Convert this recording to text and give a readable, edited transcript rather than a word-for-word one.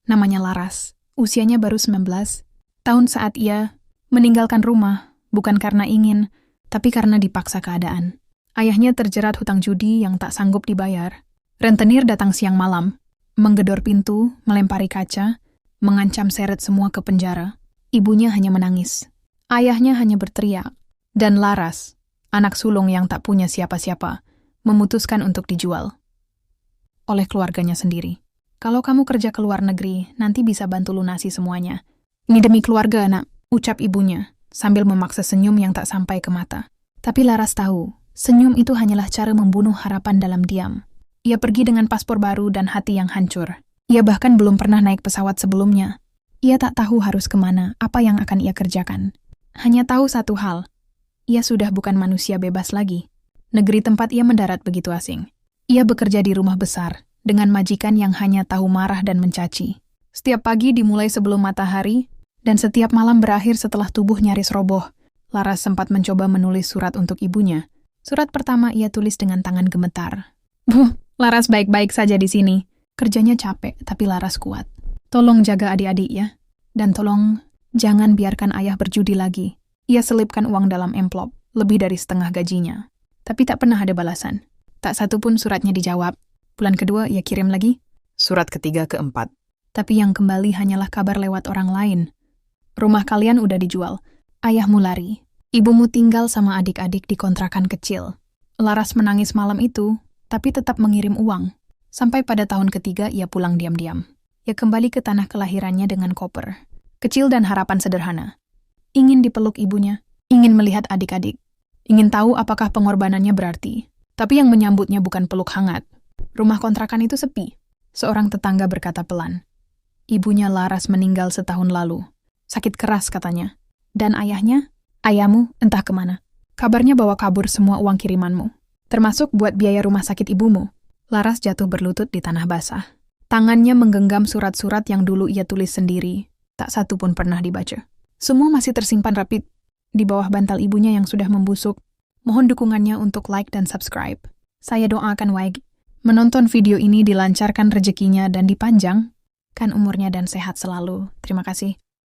Namanya Laras. Usianya baru 19 tahun saat ia meninggalkan rumah, bukan karena ingin, tapi karena dipaksa keadaan. Ayahnya terjerat hutang judi yang tak sanggup dibayar. Rentenir datang siang malam, menggedor pintu, melempari kaca, mengancam seret semua ke penjara. Ibunya hanya menangis. Ayahnya hanya berteriak. Dan Laras, anak sulung yang tak punya siapa-siapa, memutuskan untuk dijual oleh keluarganya sendiri. Kalau kamu kerja ke luar negeri, nanti bisa bantu lunasi semuanya. Ini demi keluarga, nak, ucap ibunya, sambil memaksa senyum yang tak sampai ke mata. Tapi Laras tahu, senyum itu hanyalah cara membunuh harapan dalam diam. Ia pergi dengan paspor baru dan hati yang hancur. Ia bahkan belum pernah naik pesawat sebelumnya. Ia tak tahu harus kemana, apa yang akan ia kerjakan. Hanya tahu satu hal, ia sudah bukan manusia bebas lagi. Negeri tempat ia mendarat begitu asing. Ia bekerja di rumah besar, dengan majikan yang hanya tahu marah dan mencaci. Setiap pagi dimulai sebelum matahari, dan setiap malam berakhir setelah tubuh nyaris roboh. Laras sempat mencoba menulis surat untuk ibunya. Surat pertama ia tulis dengan tangan gemetar. Laras baik-baik saja di sini. Kerjanya capek, tapi Laras kuat. Tolong jaga adik-adik ya. Dan tolong, jangan biarkan ayah berjudi lagi. Ia selipkan uang dalam amplop, lebih dari setengah gajinya. Tapi tak pernah ada balasan. Tak satu pun suratnya dijawab. Bulan kedua ia kirim lagi. Surat ketiga keempat. Tapi yang kembali hanyalah kabar lewat orang lain. Rumah kalian udah dijual. Ayahmu lari. Ibumu tinggal sama adik-adik di kontrakan kecil. Laras menangis malam itu, tapi tetap mengirim uang. Sampai pada tahun ketiga ia pulang diam-diam. Ia kembali ke tanah kelahirannya dengan koper. Kecil dan harapan sederhana. Ingin dipeluk ibunya, ingin melihat adik-adik. Ingin tahu apakah pengorbanannya berarti. Tapi yang menyambutnya bukan peluk hangat. Rumah kontrakan itu sepi. Seorang tetangga berkata pelan. Ibunya Laras meninggal setahun lalu. Sakit keras katanya. Dan ayahnya? Ayahmu entah kemana. Kabarnya bawa kabur semua uang kirimanmu. Termasuk buat biaya rumah sakit ibumu. Laras jatuh berlutut di tanah basah. Tangannya menggenggam surat-surat yang dulu ia tulis sendiri. Tak satu pun pernah dibaca. Semua masih tersimpan rapi di bawah bantal ibunya yang sudah membusuk. Mohon dukungannya untuk like dan subscribe. Saya doakan Waig menonton video ini dilancarkan rezekinya dan dipanjangkan umurnya dan sehat selalu. Terima kasih.